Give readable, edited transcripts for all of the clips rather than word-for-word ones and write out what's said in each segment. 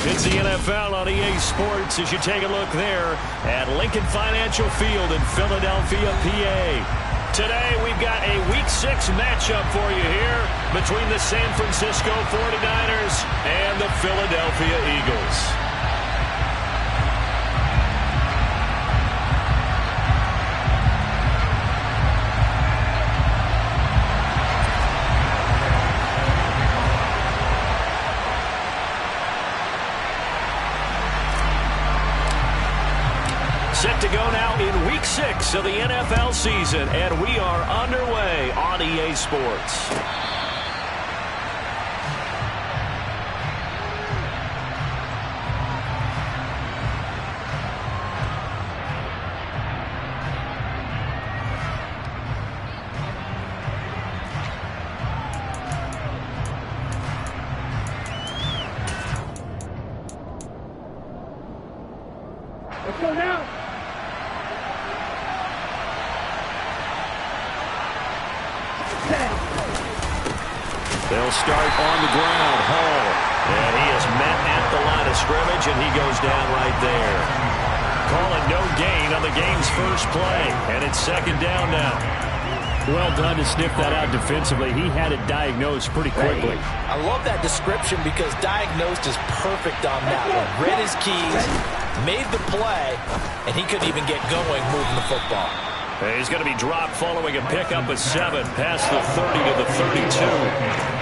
It's the NFL on EA Sports as you take a look there at Lincoln Financial Field in Philadelphia, PA. Today we've got a Week 6 matchup for you here between the San Francisco 49ers and the Philadelphia Eagles. Set to go now in Week 6 of the NFL season, and we are underway on EA Sports. Let's go now. They'll start on the ground. Hall. And he is met at the line of scrimmage, and he goes down right there. Calling no gain on the game's first play. And it's second down now. Well done to sniff that out defensively. He had it diagnosed pretty quickly. I love that description because diagnosed is perfect on that one. Read his keys, made the play, and he couldn't even get going moving the football. He's going to be dropped following a pickup of 7 past the 30 to the 32.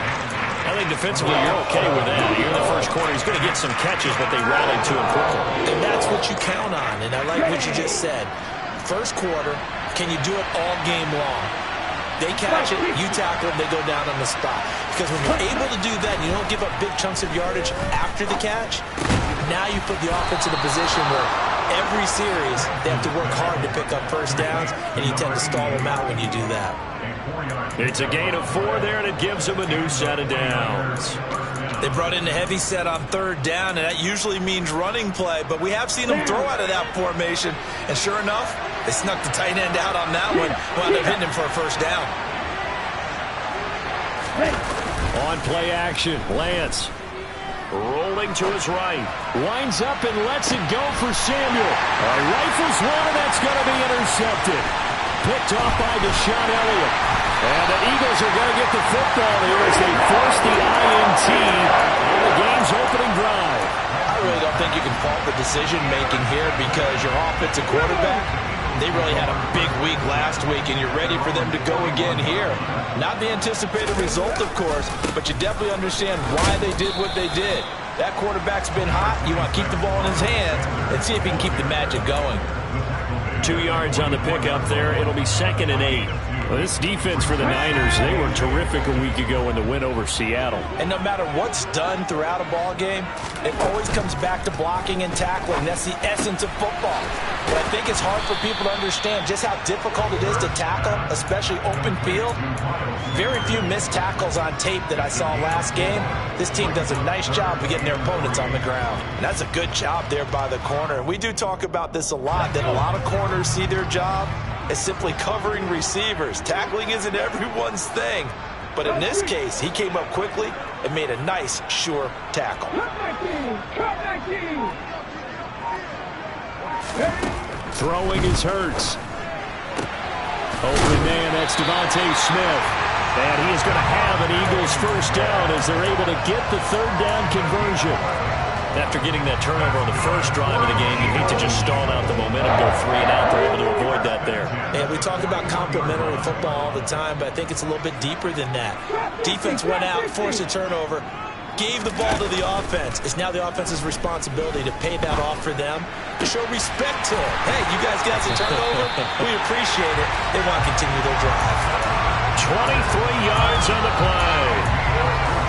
I think defensively you're okay with that. You're in the first quarter. He's going to get some catches, but they rallied to him quickly. And that's what you count on, and I like what you just said. First quarter, can you do it all game long? They catch it, you tackle them, they go down on the spot. Because when you're able to do that and you don't give up big chunks of yardage after the catch, now you put the offense in a position where every series they have to work hard to pick up first downs, and you tend to stall them out when you do that. It's a gain of 4 there, and it gives them a new set of downs. They brought in a heavy set on third down, and that usually means running play, but we have seen them throw out of that formation, and sure enough, they snuck the tight end out on that one, wound up hitting him for a first down. On play action, Lance rolling to his right. Winds up and lets it go for Samuel. Rifles one, and that's going to be intercepted. Picked off by Deshaun Elliott. And the Eagles are going to get the football here as they force the INT on the game's opening drive. I really don't think you can fault the decision-making here because your offensive quarterback, they really had a big week last week, and you're ready for them to go again here. Not the anticipated result, of course, but you definitely understand why they did what they did. That quarterback's been hot. You want to keep the ball in his hands and see if he can keep the magic going. 2 yards on the pickup there. It'll be 2nd and 8. Well, this defense for the Niners, they were terrific a week ago in the win over Seattle. And no matter what's done throughout a ball game, it always comes back to blocking and tackling. That's the essence of football. But I think it's hard for people to understand just how difficult it is to tackle, especially open field. Very few missed tackles on tape that I saw last game. This team does a nice job of getting their opponents on the ground. And that's a good job there by the corner. We do talk about this a lot, that a lot of corners see their job as simply covering receivers. Tackling isn't everyone's thing. But in this case, he came up quickly and made a nice, sure tackle. Throwing is Hurts. Open man, that's Devontae Smith. And he is going to have an Eagles first down as they're able to get the third down conversion. After getting that turnover on the first drive of the game, you hate to just stall out the momentum, go 3 and out. They're able to avoid that there. And we talk about complementary football all the time, but I think it's a little bit deeper than that. Defense went out, forced a turnover, gave the ball to the offense. It's now the offense's responsibility to pay that off for them, to show respect to it. Hey, you guys got the turnover? We appreciate it. They want to continue their drive. 23 yards on the play.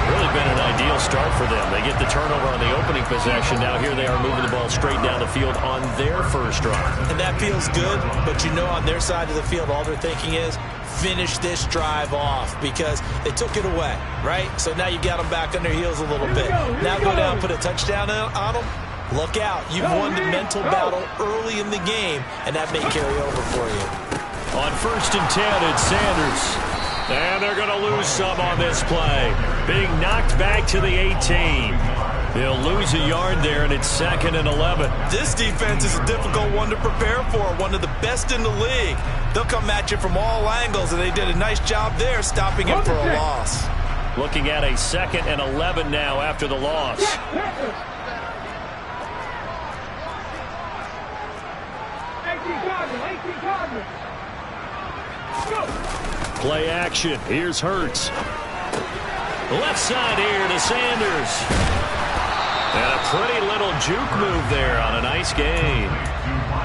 Really been an ideal start for them. They get the turnover on the opening possession. Now here they are moving the ball straight down the field on their first drive. And that feels good, but you know on their side of the field, all they're thinking is, finish this drive off because they took it away, right? So now you got them back on their heels a little bit. Now go down, put a touchdown on them. Look out. You've won the mental battle early in the game, and that may carry over for you. On 1st and 10, it's Sanders. And they're going to lose some on this play. Being knocked back to the 18. They'll lose a yard there, and it's 2nd and 11. This defense is a difficult one to prepare for, one of the best in the league. They'll come at you from all angles, and they did a nice job there stopping him for a loss. Looking at a 2nd and 11 now after the loss. Play action. Here's Hurts. Left side here to Sanders. And a pretty little juke move there on a nice gain.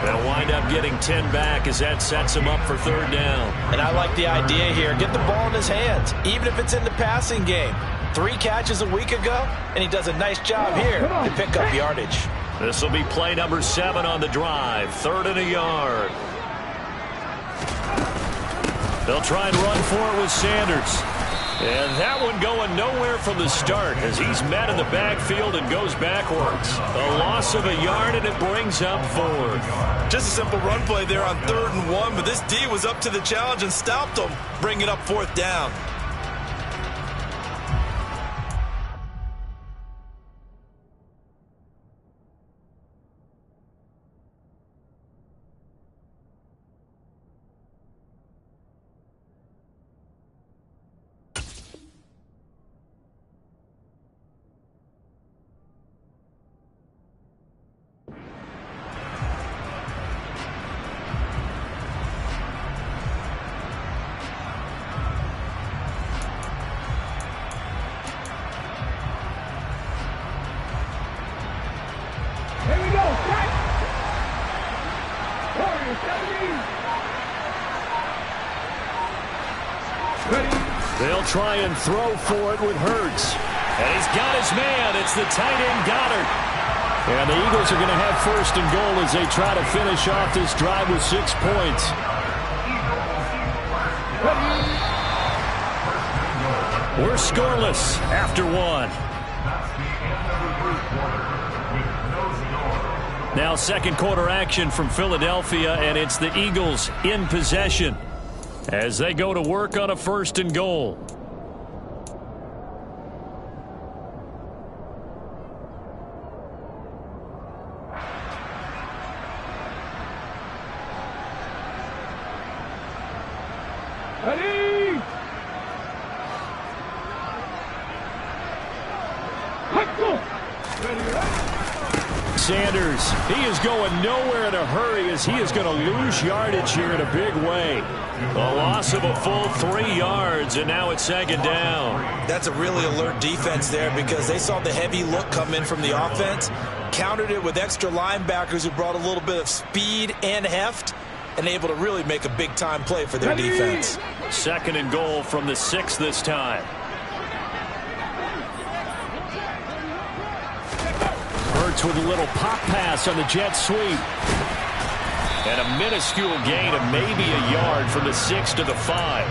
They'll wind up getting 10 back as that sets him up for 3rd down. And I like the idea here. Get the ball in his hands, even if it's in the passing game. 3 catches a week ago, and he does a nice job here to pick up yardage. This will be play number 7 on the drive. 3rd and a yard. They'll try and run for it with Sanders. And that one going nowhere from the start as he's met in the backfield and goes backwards. A loss of a yard, and it brings up 4th. Just a simple run play there on 3rd and 1, but this D was up to the challenge and stopped him, bringing up 4th down. They'll try and throw for it with Hurts. And he's got his man. It's the tight end Goddard. And the Eagles are going to have 1st and goal as they try to finish off this drive with 6 points. We're scoreless after 1. Now 2nd quarter action from Philadelphia, and it's the Eagles in possession as they go to work on a 1st and goal. Ready? Sanders, he is going nowhere in a hurry as he is going to lose yardage here in a big way. A loss of a full 3 yards, and now it's 2nd down. That's a really alert defense there because they saw the heavy look come in from the offense, countered it with extra linebackers who brought a little bit of speed and heft, and able to really make a big-time play for their defense. 2nd and goal from the 6 this time. Hurts with a little pop pass on the jet sweep. And a minuscule gain of maybe a yard from the 6 to the 5.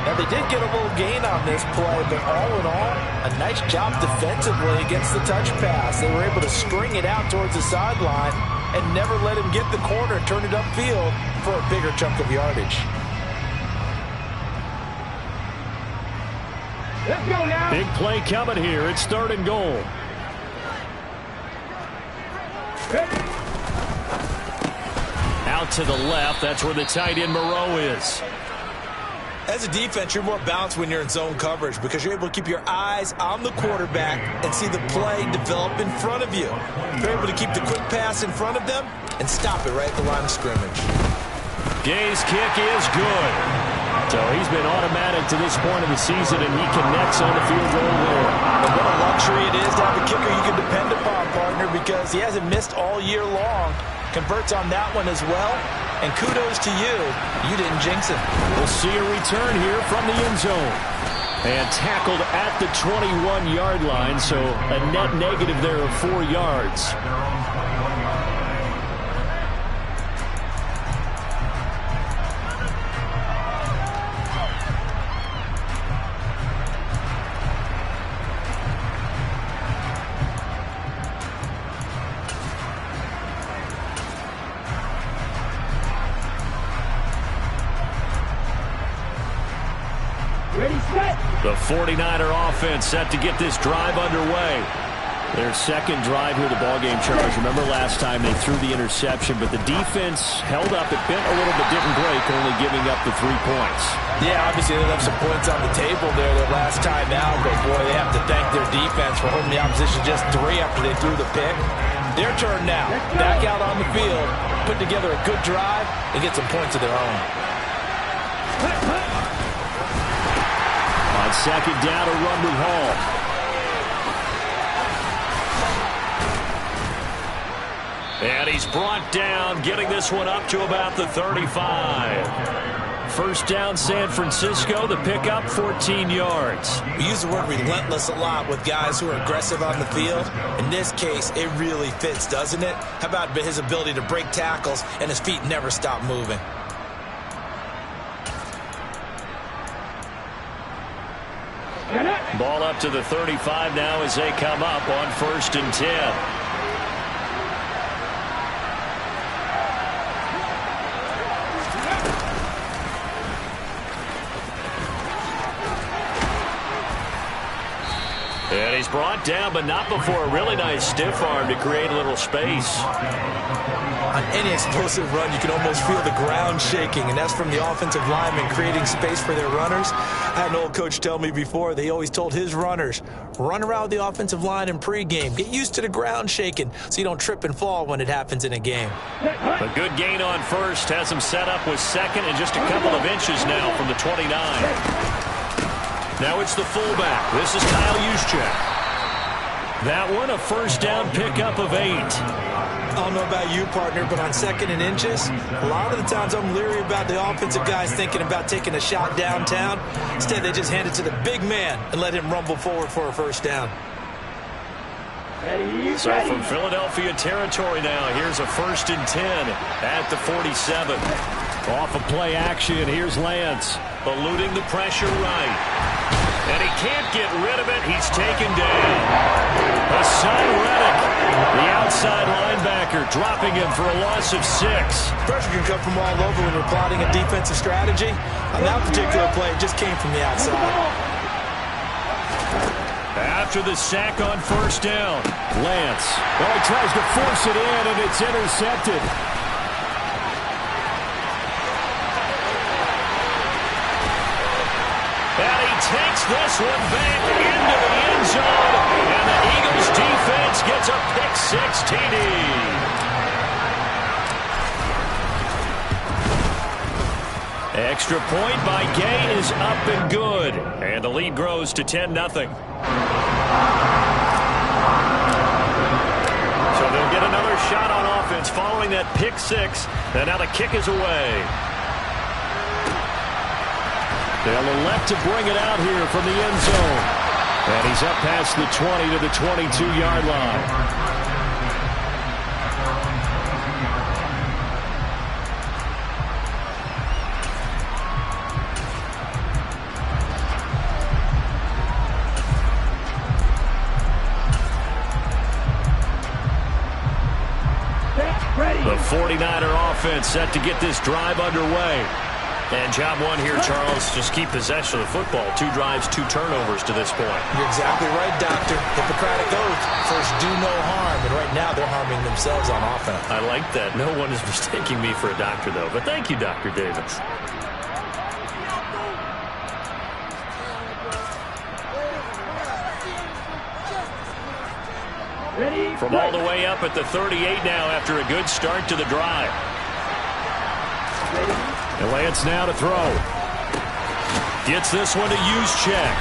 Now, they did get a little gain on this play, but all in all, a nice job defensively against the touch pass. They were able to string it out towards the sideline and never let him get the corner and turn it upfield for a bigger chunk of yardage. Let's go now. Big play coming here. It's 3rd and goal. Out to the left. That's where the tight end Moreau is. As a defense, you're more balanced when you're in zone coverage because you're able to keep your eyes on the quarterback and see the play develop in front of you. You're able to keep the quick pass in front of them and stop it right at the line of scrimmage. Gay's kick is good. So he's been automatic to this point of the season, and he connects on the field goal there. And what a luxury it is to have a kicker you can depend upon, partner, because he hasn't missed all year long. Converts on that one as well. And kudos to you. You didn't jinx it. We'll see a return here from the end zone. And tackled at the 21-yard line, so a net negative there of 4 yards. Ready, set. The 49er offense set to get this drive underway. Their second drive here, the ballgame, Charles. Remember last time they threw the interception, but the defense held up. It bent a little but didn't break, only giving up the 3 points. Yeah, obviously they left some points on the table there their last time out, but boy, they have to thank their defense for holding the opposition just 3 after they threw the pick. Their turn now. Back out on the field, put together a good drive, and get some points of their own. On second down, a run with Hall. And he's brought down, getting this one up to about the 35. First down, San Francisco. The pickup, 14 yards. We use the word relentless a lot with guys who are aggressive on the field. In this case, it really fits, doesn't it? How about his ability to break tackles and his feet never stop moving? Ball up to the 35 now as they come up on 1st and 10. And he's brought down, but not before a really nice stiff arm to create a little space. On any explosive run, you can almost feel the ground shaking, and that's from the offensive linemen creating space for their runners. I had an old coach tell me before, they always told his runners, run around the offensive line in pregame. Get used to the ground shaking so you don't trip and fall when it happens in a game. A good gain on 1st has him set up with 2nd and just a couple of inches now from the 29. Now it's the fullback. This is Kyle Juszczyk. That one, a 1st down pickup of 8. I don't know about you, partner, but on 2nd and inches, a lot of the times I'm leery about the offensive guys thinking about taking a shot downtown. Instead, they just hand it to the big man and let him rumble forward for a 1st down. So from Philadelphia territory now, here's a 1st and 10 at the 47. Off of play action, here's Lance. Eluding the pressure right. And he can't get rid of it. He's taken down. Hassan Reddick, the outside linebacker, dropping him for a loss of 6. Pressure can come from all over when you're plotting a defensive strategy. On that particular play, it just came from the outside. After the sack on 1st down, Lance. Well, he tries to force it in, and it's intercepted. And he takes this one back into the end zone. And the Eagles defense gets a pick-6 TD. Extra point by Gay is up and good. And the lead grows to 10-0. So they'll get another shot on offense following that pick-6. And now the kick is away. They'll elect to bring it out here from the end zone. And he's up past the 20 to the 22-yard line. The 49er offense set to get this drive underway. And job one here, Charles, just keep possession of the football. 2 drives, 2 turnovers to this point. You're exactly right, Doctor. Hippocratic oath. First, do no harm. And right now, they're harming themselves on offense. I like that. No one is mistaking me for a doctor, though. But thank you, Dr. Davis. From all the way up at the 38 now after a good start to the drive. And Lance now to throw. Gets this one to Juszczyk.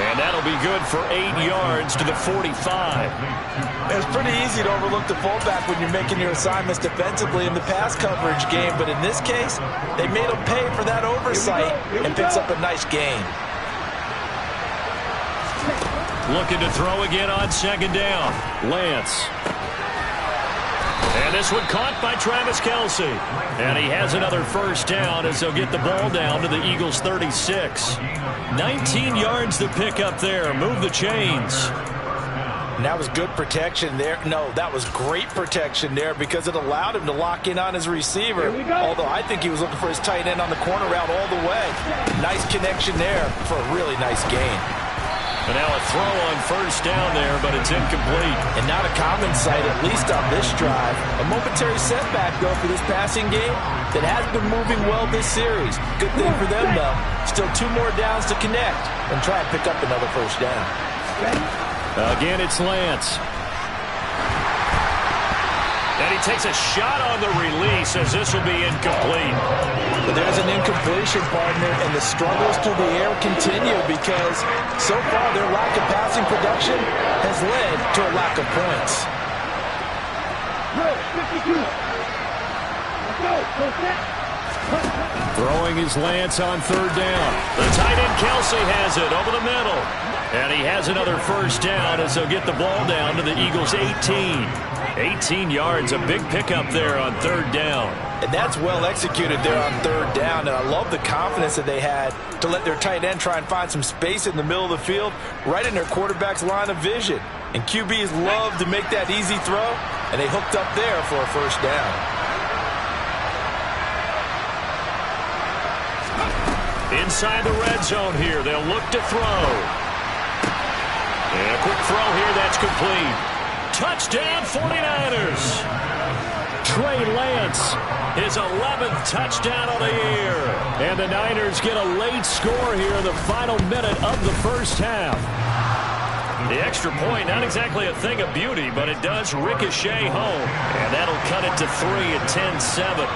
And that'll be good for 8 yards to the 45. It's pretty easy to overlook the fullback when you're making your assignments defensively in the pass coverage game. But in this case, they made him pay for that oversight and picks up a nice gain. Looking to throw again on 2nd down. Lance. And this one caught by Travis Kelce. And he has another 1st down as they'll get the ball down to the Eagles' 36. 19 yards to pick up there. Move the chains. And that was good protection there. No, that was great protection there because it allowed him to lock in on his receiver. Although I think he was looking for his tight end on the corner route all the way. Nice connection there for a really nice gain. And now a throw on first down there, but it's incomplete. And not a common sight, at least on this drive. A momentary setback, though, for this passing game that has been moving well this series. Good thing for them, though. Still 2 more downs to connect and try and pick up another first down. Again, it's Lance. And he takes a shot on the release as this will be incomplete. But there's an incompletion, partner, and the struggles through the air continue because so far their lack of passing production has led to a lack of points. Throwing his Lance on third down. The tight end Kelsey has it over the middle. And he has another first down as they'll get the ball down to the Eagles' 18. 18 yards, a big pickup there on third down. And that's well executed there on third down. And I love the confidence that they had to let their tight end try and find some space in the middle of the field, right in their quarterback's line of vision. And QBs love to make that easy throw, and they hooked up there for a first down. Inside the red zone here, they'll look to throw. And a quick throw here, that's complete. Touchdown 49ers. Trey Lance, his 11th touchdown of the year. And the Niners get a late score here in the final minute of the first half. The extra point, not exactly a thing of beauty, but it does ricochet home. And that'll cut it to 3 at 10-7.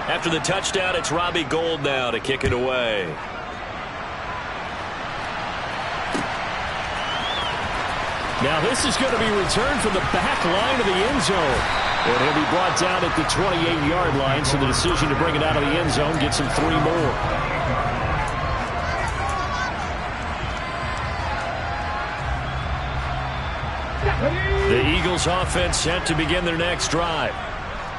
After the touchdown, it's Robbie Gould now to kick it away. Now this is going to be returned from the back line of the end zone. And he'll be brought down at the 28-yard line, so the decision to bring it out of the end zone gets him 3 more. The Eagles offense set to begin their next drive.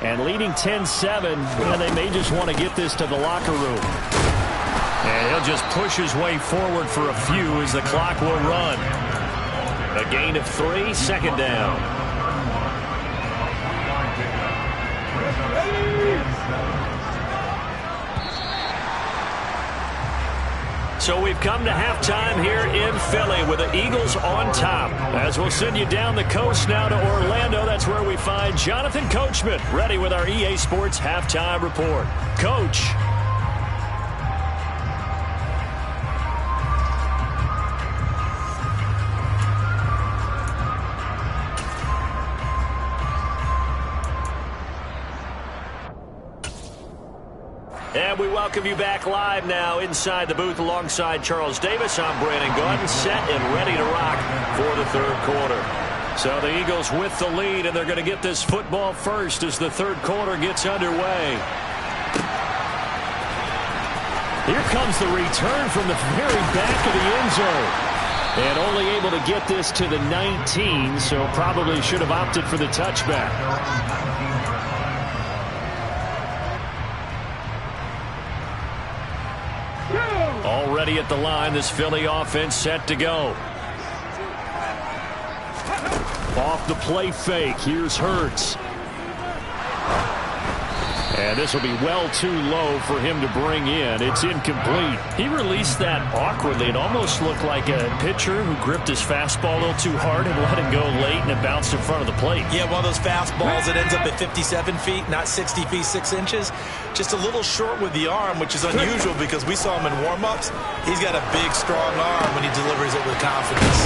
And leading 10-7, and they may just want to get this to the locker room. And he'll just push his way forward for a few as the clock will run. A gain of 3, second down. So we've come to halftime here in Philly with the Eagles on top. As we'll send you down the coast now to Orlando, that's where we find Jonathan Coachman ready with our EA Sports Halftime Report. Coach. And we welcome you back live now inside the booth alongside Charles Davis. I'm Brandon Gaudin, set and ready to rock for the third quarter. So the Eagles with the lead, and they're going to get this football first as the third quarter gets underway. Here comes the return from the very back of the end zone. And only able to get this to the 19, so probably should have opted for the touchback. Already at the line, this Philly offense set to go. Off the play fake, here's Hurts. And this will be well too low for him to bring in. It's incomplete. He released that awkwardly. It almost looked like a pitcher who gripped his fastball a little too hard and let it go late, and it bounced in front of the plate. Yeah, one of those fastballs that ends up at 57 feet, not 60 feet, 6 inches. Just a little short with the arm, which is unusual because we saw him in warm-ups. He's got a big, strong arm when he delivers it with confidence.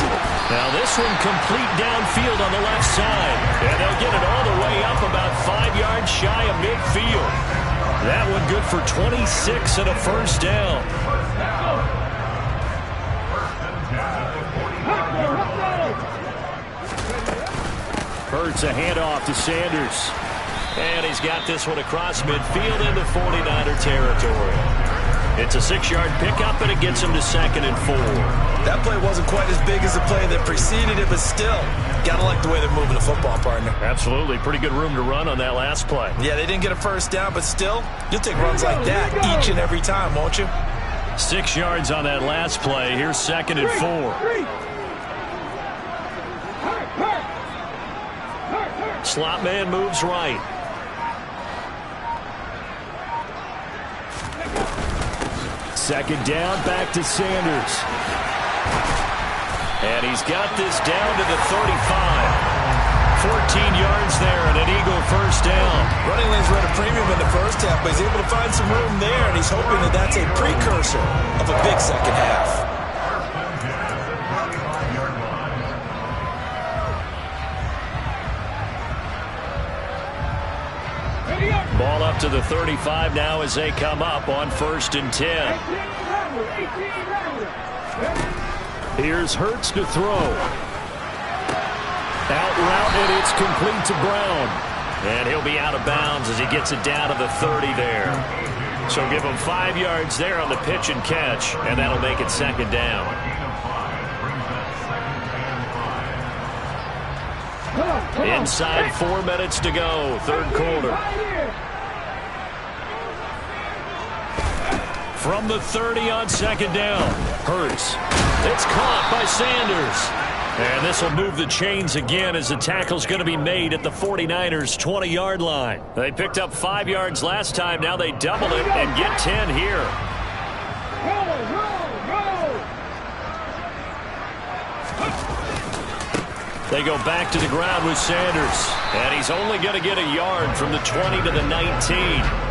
Now this one complete downfield on the left side. And they'll get it all the way up about 5 yards shy of midfield. That one good for 26 and a first down. Hurts a handoff to Sanders. And he's got this one across midfield into 49er territory. It's a 6-yard pickup, and it gets him to 2nd and 4. That play wasn't quite as big as the play that preceded it, but still, gotta like the way they're moving the football, partner. Absolutely. Pretty good room to run on that last play. Yeah, they didn't get a first down, but still, you'll take runs like that each and every time, won't you? 6 yards on that last play. Here's 2nd and 4. Slot man moves right. Second down, back to Sanders. And he's got this down to the 35. 14 yards there and an Eagle first down. Running lanes were at a premium in the first half, but he's able to find some room there, and he's hoping that that's a precursor of a big second half. Ball up to the 35 now as they come up on 1st and 10. Here's Hurts to throw. Out route, and it's complete to Brown. And he'll be out of bounds as he gets it down to the 30 there. So give him 5 yards there on the pitch and catch, and that'll make it second down. Inside 4 minutes to go, third quarter. From the 30 on second down, Hurts. It's caught by Sanders. And this will move the chains again as the tackle's going to be made at the 49ers' 20-yard line. They picked up 5 yards last time. Now they double it and get 10 here. They go back to the ground with Sanders. And he's only going to get a yard from the 20 to the 19.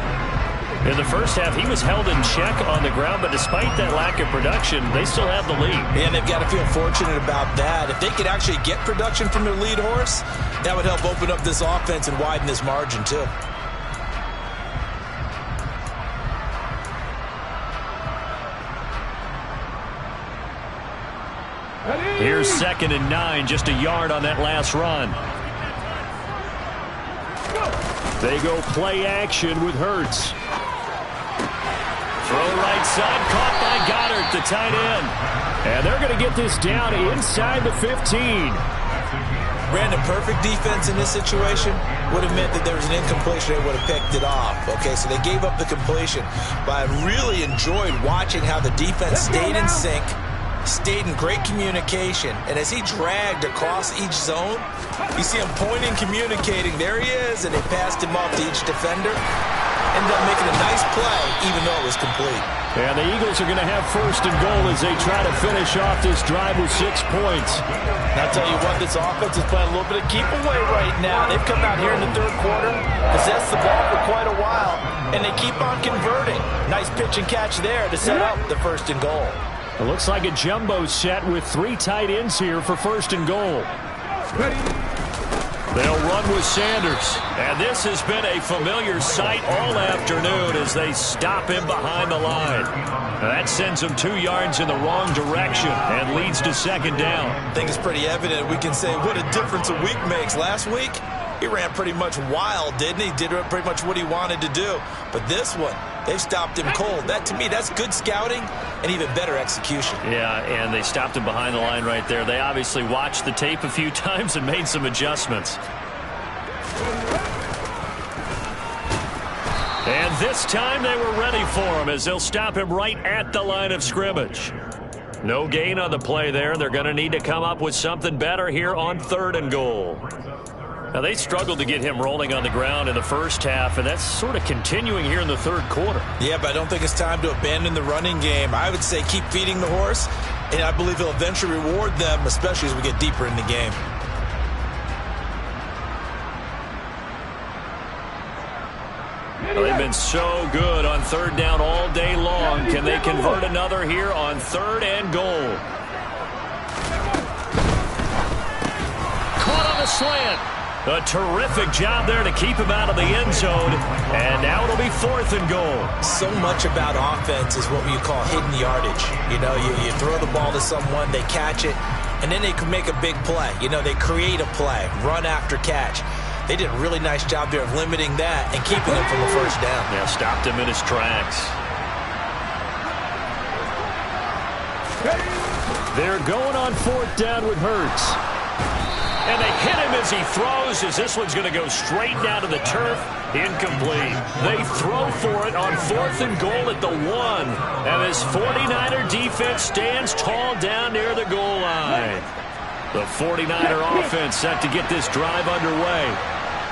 In the first half, he was held in check on the ground, but despite that lack of production, they still have the lead. And they've got to feel fortunate about that. If they could actually get production from their lead horse, that would help open up this offense and widen this margin, too. Here's 2nd and 9, just a yard on that last run. They go play action with Hurts. Throw right side, caught by Goddard, the tight end. And they're going to get this down inside the 15. Brandon, perfect defense in this situation would have meant that there was an incompletion. They would have picked it off. Okay, so they gave up the completion. But I really enjoyed watching how the defense stayed in sync, stayed in great communication. And as he dragged across each zone, you see him pointing, communicating. There he is, and they passed him off to each defender. Ended up making a nice play, even though it was complete. And the Eagles are going to have 1st and goal as they try to finish off this drive with 6 points. And I'll tell you what, this offense is playing a little bit of keep away right now. They've come out here in the third quarter, possessed the ball for quite a while, and they keep on converting. Nice pitch and catch there to set up the 1st and goal. It looks like a jumbo set with 3 tight ends here for 1st and goal. They'll run with Sanders. And this has been a familiar sight all afternoon as they stop him behind the line. Now that sends him 2 yards in the wrong direction and leads to second down. I think it's pretty evident. We can say what a difference a week makes. Last week, he ran pretty much wild, didn't he? Did pretty much what he wanted to do. But this one, they've stopped him cold. That, to me, that's good scouting and even better execution. Yeah, and they stopped him behind the line right there. They obviously watched the tape a few times and made some adjustments. And this time they were ready for him as they'll stop him right at the line of scrimmage. No gain on the play there. They're going to need to come up with something better here on 3rd and goal. Now, they struggled to get him rolling on the ground in the first half, and that's sort of continuing here in the third quarter. Yeah, but I don't think it's time to abandon the running game. I would say keep feeding the horse, and I believe he'll eventually reward them, especially as we get deeper in the game. Well, they've been so good on 3rd down all day long. Can they convert another here on 3rd and goal? Caught on the slant. A terrific job there to keep him out of the end zone. And now it'll be 4th and goal. So much about offense is what you call hidden yardage. You know, you throw the ball to someone, they catch it, and then they can make a big play. You know, they create a play, run after catch. They did a really nice job there of limiting that and keeping him from a 1st down. Yeah, stopped him in his tracks. They're going on 4th down with Hurts. And they hit him as he throws, as this one's going to go straight down to the turf. Incomplete. They throw for it on 4th and goal at the 1. And this 49er defense stands tall down near the goal line. The 49er offense set to get this drive underway.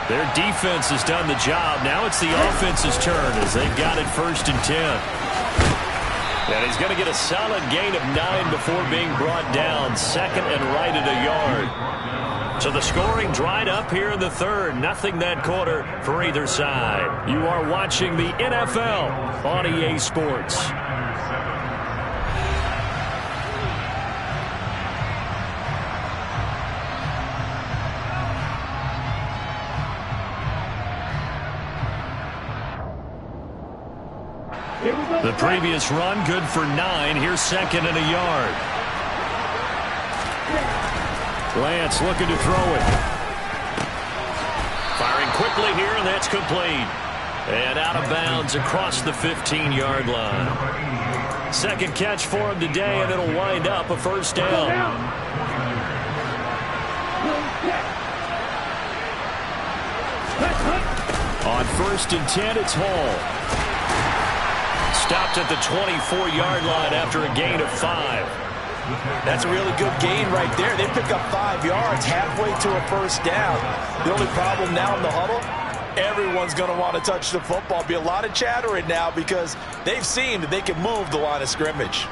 Their defense has done the job. Now it's the offense's turn as they've got it 1st and 10. And he's going to get a solid gain of 9 before being brought down. Second and right at a yard. So the scoring dried up here in the third. Nothing that quarter for either side. You are watching the NFL on EA Sports. The previous run good for 9. Here's second and a yard. Lance looking to throw it. Firing quickly here, and that's complete. And out of bounds across the 15-yard line. Second catch for him today, and it'll wind up a first down. On 1st and 10, it's Hall. Stopped at the 24-yard line after a gain of 5. That's a really good gain right there. They pick up 5 yards halfway to a first down. The only problem now in the huddle, everyone's going to want to touch the football. Be a lot of chattering now because they've seen that they can move the line of scrimmage.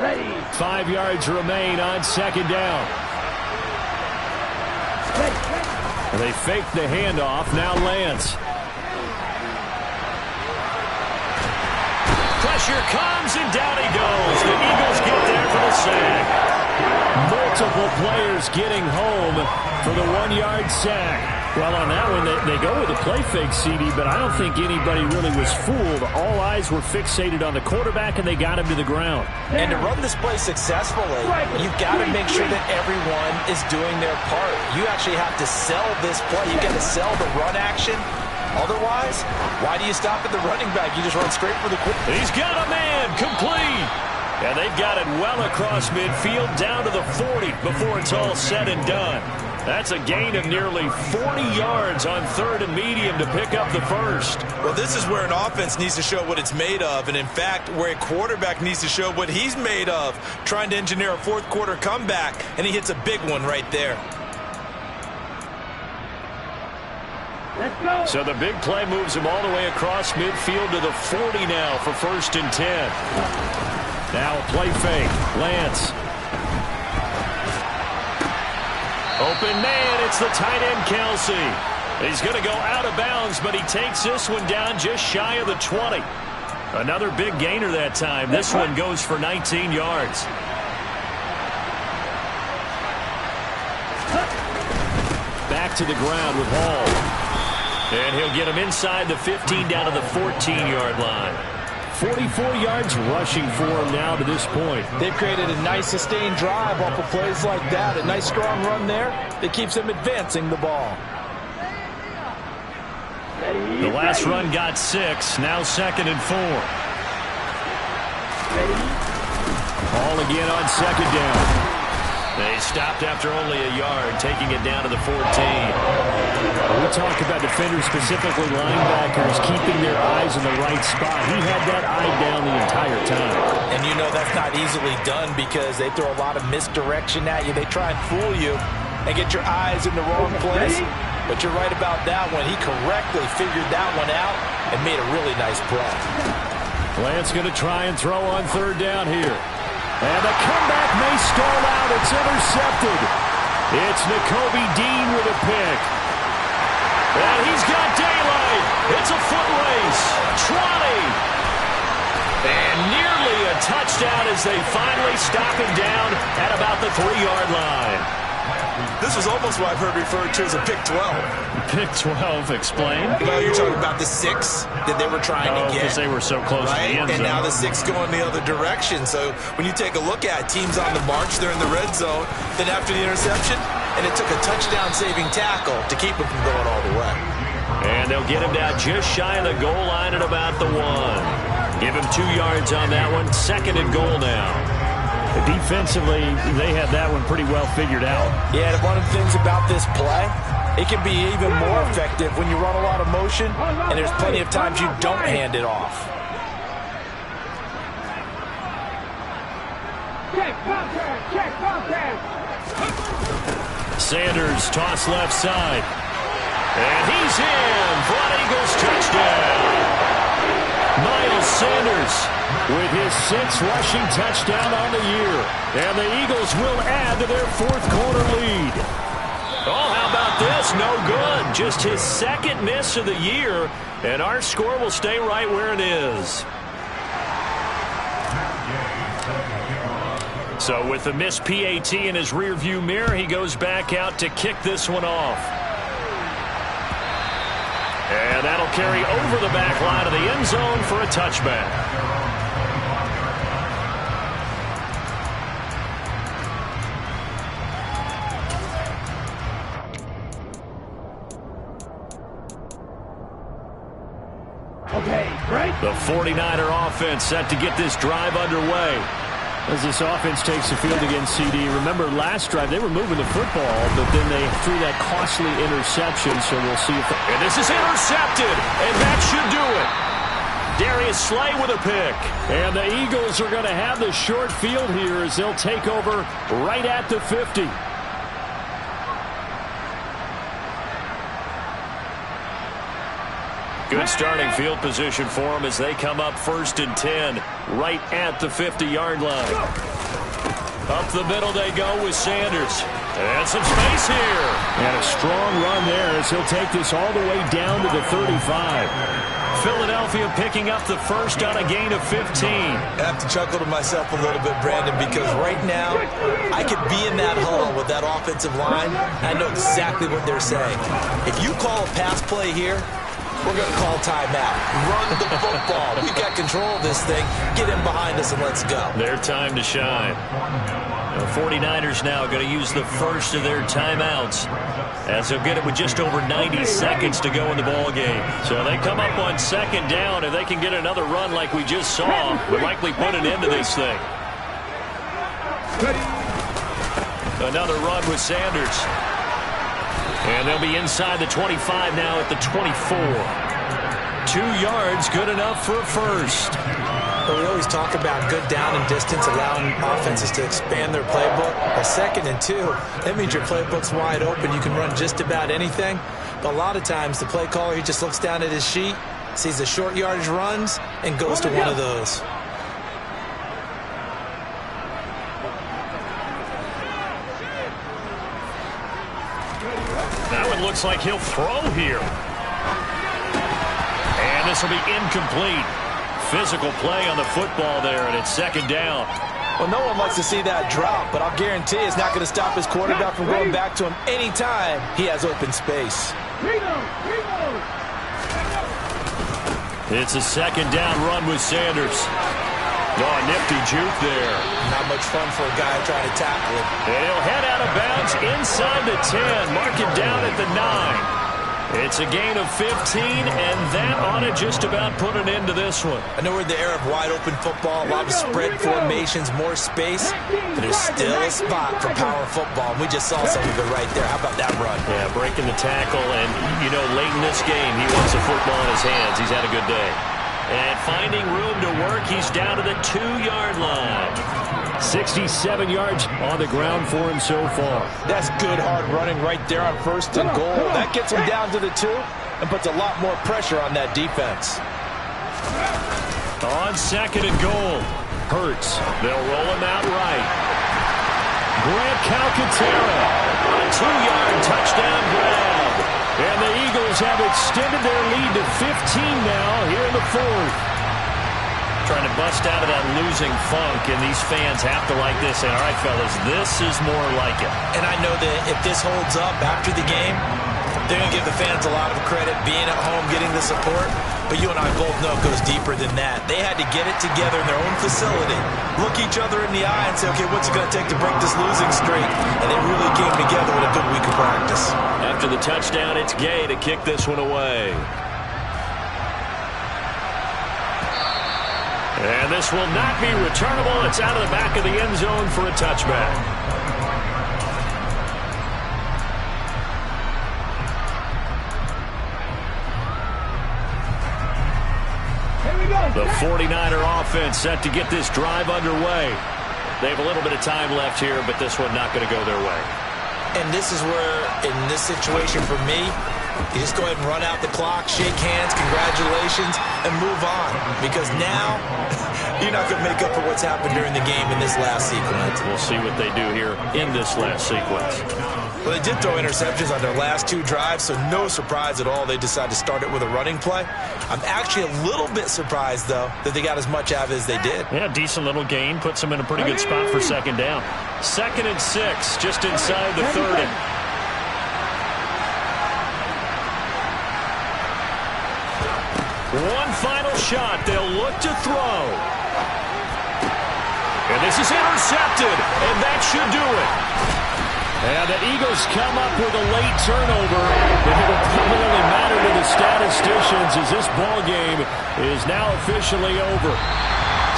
Ready. 5 yards remain on second down. They fake the handoff. Now Lance. Pressure comes, and down he goes. The Eagles get there for the sack. Multiple players getting home for the 1-yard sack. Well, on that one, they go with a play fake, CD, but I don't think anybody really was fooled. All eyes were fixated on the quarterback, and they got him to the ground. And to run this play successfully, you've got to make sure that everyone is doing their part. You actually have to sell this play. You've got to sell the run action. Otherwise, why do you stop at the running back? You just run straight for the quarterback. He's got a man complete. And they've got it well across midfield down to the 40 before it's all said and done. That's a gain of nearly 40 yards on 3rd and medium to pick up the first. Well, this is where an offense needs to show what it's made of, and in fact, where a quarterback needs to show what he's made of, trying to engineer a fourth-quarter comeback, and he hits a big one right there. Let's go. So the big play moves him all the way across midfield to the 40 now for 1st and 10. Now a play fake. Lance. Open man, it's the tight end, Kelsey. He's going to go out of bounds, but he takes this one down just shy of the 20. Another big gainer that time. This one goes for 19 yards. Back to the ground with Hall. And he'll get him inside the 15 down to the 14-yard line. 44 yards rushing for him now to this point. They've created a nice sustained drive off of plays like that. A nice strong run there that keeps them advancing the ball. The last run got 6. Now 2nd and 4. Hall again on 2nd down. They stopped after only a yard, taking it down to the 14. We talk about defenders, specifically linebackers, keeping their eyes in the right spot. He had that eye down the entire time. And you know that's not easily done because they throw a lot of misdirection at you. They try and fool you and get your eyes in the wrong place. But you're right about that one. He correctly figured that one out and made a really nice play. Lance going to try and throw on 3rd down here. And the comeback may stall out. It's intercepted. It's Nakobe Dean with a pick. And he's got daylight. It's a foot race. 20. And nearly a touchdown as they finally stop him down at about the 3-yard line. This was almost what I've heard referred to as a pick 12. Pick 12, explain. Well, you're talking about the 6 that they were trying to get. Because they were so close to the end zone. And now the 6 going the other direction. So when you take a look at teams on the march, they're in the red zone. Then after the interception, and it took a touchdown-saving tackle to keep them from going all the way. And they'll get him down just shy of the goal line at about the 1. Give him 2 yards on that one. 2nd and goal now. Defensively, they had that one pretty well figured out. Yeah, and one of the things about this play, it can be even more effective when you run a lot of motion, and there's plenty of times you don't hand it off. Check contact. Check contact. Sanders toss left side. And he's in for an Eagles touchdown. Miles Sanders with his 6th rushing touchdown on the year. And the Eagles will add to their 4th quarter lead. Oh, how about this? No good. Just his 2nd miss of the year. And our score will stay right where it is. So with the missed PAT in his rearview mirror, he goes back out to kick this one off. And that'll carry over the back line of the end zone for a touchback. Okay, break. The 49er offense set to get this drive underway. As this offense takes the field against CD, remember last drive they were moving the football, but then they threw that costly interception, so we'll see if... And this is intercepted, and that should do it. Darius Slay with a pick. And the Eagles are going to have the short field here as they'll take over right at the 50. Good starting field position for them as they come up 1st and 10, right at the 50-yard line. Up the middle they go with Sanders. And some space here. And a strong run there as he'll take this all the way down to the 35. Philadelphia picking up the first on a gain of 15. I have to chuckle to myself a little bit, Brandon, because right now I could be in that huddle with that offensive line. I know exactly what they're saying. If you call a pass play here, we're going to call timeout. Run the football. We've got control of this thing. Get in behind us and let's go. Their time to shine. The 49ers now going to use the first of their timeouts as they'll get it with just over 90 seconds to go in the ball game. So they come up on 2nd down. If they can get another run like we just saw, would likely put an end to this thing. Another run with Sanders. And they'll be inside the 25 now at the 24. 2 yards, good enough for a first. Well, we always talk about good down and distance, allowing offenses to expand their playbook. A 2nd and 2, that means your playbook's wide open. You can run just about anything. But a lot of times, the play caller, he just looks down at his sheet, sees the short yardage runs, and goes to one of those. Now it looks like he'll throw here. And this will be incomplete. Physical play on the football there, and it's 2nd down. Well, no one likes to see that drop, but I'll guarantee it's not going to stop his quarterback from going back to him anytime he has open space. It's a 2nd down run with Sanders. Oh, nifty juke there. Not much fun for a guy trying to tackle him. And he'll head out of bounds inside the 10. Mark it down at the 9. It's a gain of 15, and that ought to just about put an end to this one. I know we're in the era of wide-open football, a lot of spread formations, more space, but there's still a spot for power football, and we just saw some of it right there. How about that run? Yeah, breaking the tackle, and, you know, late in this game, he wants the football in his hands. He's had a good day. And finding room to work, he's down to the 2-yard line. 67 yards on the ground for him so far. That's good hard running right there on 1st and goal. That gets him down to the 2 and puts a lot more pressure on that defense. On 2nd and goal, Hurts. They'll roll him out right. Grant Calcaterra. A 2-yard touchdown grab. And the Eagles have extended their lead to 15 now here in the 4th. Trying to bust out of that losing funk, and these fans have to like this. And all right, fellas, this is more like it. And I know that if this holds up after the game, they're going to give the fans a lot of credit, being at home, getting the support. But you and I both know it goes deeper than that. They had to get it together in their own facility, look each other in the eye and say, okay, what's it going to take to break this losing streak? And they really came together with a good week of practice. After the touchdown, it's Gay to kick this one away. And this will not be returnable. It's out of the back of the end zone for a touchback. The 49er offense set to get this drive underway. They have a little bit of time left here, but this one not going to go their way. And this is where, in this situation for me, you just go ahead and run out the clock, shake hands, congratulations, and move on. Because now, you're not going to make up for what's happened during the game in this last sequence. We'll see what they do here in this last sequence. Well, they did throw interceptions on their last 2 drives, so no surprise at all they decided to start it with a running play. I'm actually a little bit surprised, though, that they got as much out of it as they did. Yeah, decent little gain. Puts them in a pretty good spot for second down. 2nd and 6, just inside the 30. One final shot. They'll look to throw. And this is intercepted, and that should do it. And the Eagles come up with a late turnover. It'll probably matter to the statisticians as this ball game is now officially over.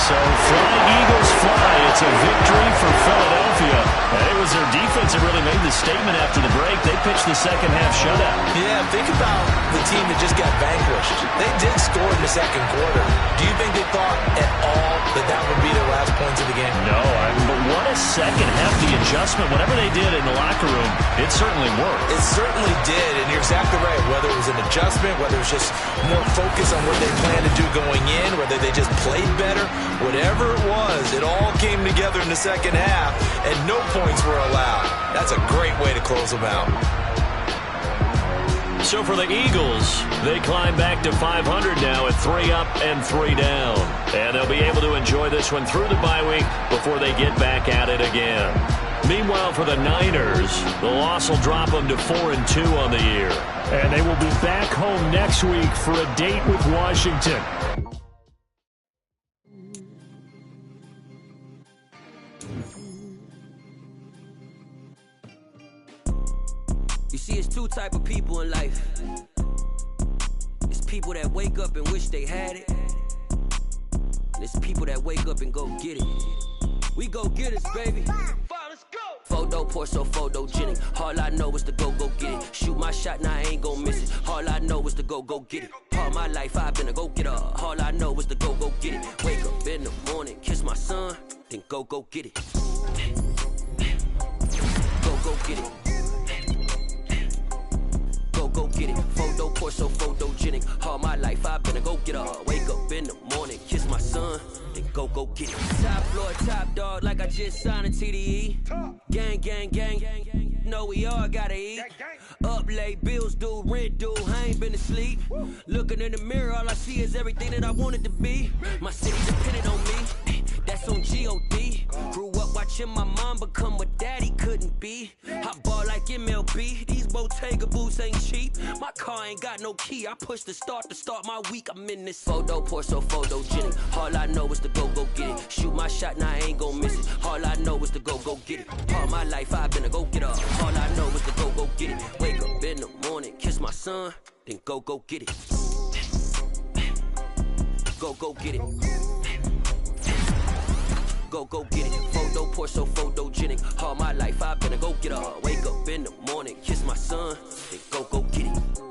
So flying Eagles fly. It's a victory for Philadelphia. And it was their defense that really made the statement after the break. They pitched the second half shutout. Yeah, think about the team that just got vanquished. They did score in the second quarter. Do you think they thought at all that that would be their last points of the game? No, but what a second half. The adjustment, whatever they did in the locker room, it certainly worked. It certainly did, and you're exactly right. Whether it was an adjustment, whether it was just more focus on what they planned to do going in, whether they just played better, whatever it was, it all came together in the second half, and no points were allowed. That's a great way to close them out. So for the Eagles, they climb back to 500 now at 3 up and 3 down. And they'll be able to enjoy this one through the bye week before they get back at it again. Meanwhile, for the Niners, the loss will drop them to 4-2 on the year. And they will be back home next week for a date with Washington. You see, it's 2 type of people in life. It's people that wake up and wish they had it. And it's people that wake up and go get it. We go get it, baby. Let's go. Photo Porso, photogenic. All I know is to go get it. Shoot my shot, now I ain't gon' miss it. All I know is to go get it. All my life I've been a go-getter. All I know is to go get it. Wake up in the morning, kiss my son, then go get it. Go get it. Go get it. Photo Porso, photogenic. All my life I've been a go-getter. Wake up in the morning, kiss my son, then go get it. Top floor, top dog, like I just signed a TDE. Gang. Know we all gotta eat. Up late, bills due, rent due, I ain't been asleep. Looking in the mirror, all I see is everything that I wanted to be. My city depended on me, that's on G.O.D. Grew up watching my mom become what daddy couldn't be. I ball like MLB, these Bottega boots ain't cheap. My car ain't got no key, I push the start to start my week. I'm in this Photo Porso, photogenic. All I know is to go get it. Shoot my shot, now I ain't gon' miss it. All I know is to go get it. All my life I've been a go-getter. All I know is to go get it. Wake up in the morning, kiss my son, then go get it. Go get it. Go get it. Photo Porso, photogenic. All my life I've been a go-getter. Wake up in the morning, kiss my son, then go get it.